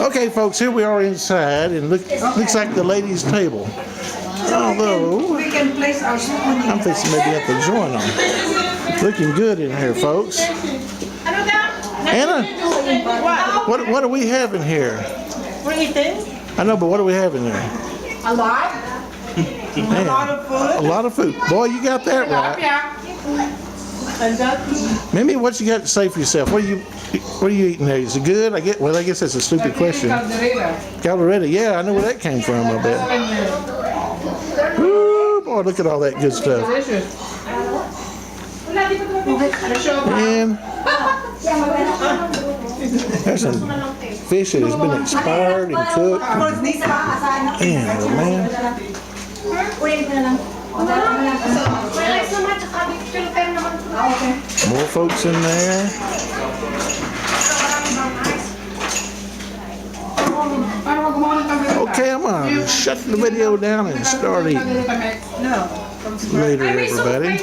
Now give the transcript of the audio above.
Okay, folks, here we are inside, and looks like the ladies' table. Although, we can place our spoon in. I'm fixing maybe have to join them. Looking good in here, folks. Anna, what do we have in here? What do you think? I know, but what do we have in there? A lot. Man, A lot of food. a lot of food. Boy, you got that right. Mimi, what you got to say for yourself? What are you eating there? Is it good? I guess that's a stupid question. Calderetta, yeah, I know where that came from, I bet. Ooh, boy, look at all that good stuff. And there's some fish that has been expired and cooked. Man, oh man. More folks in there. Okay, I'm gonna shut the video down and start eating. Later, everybody.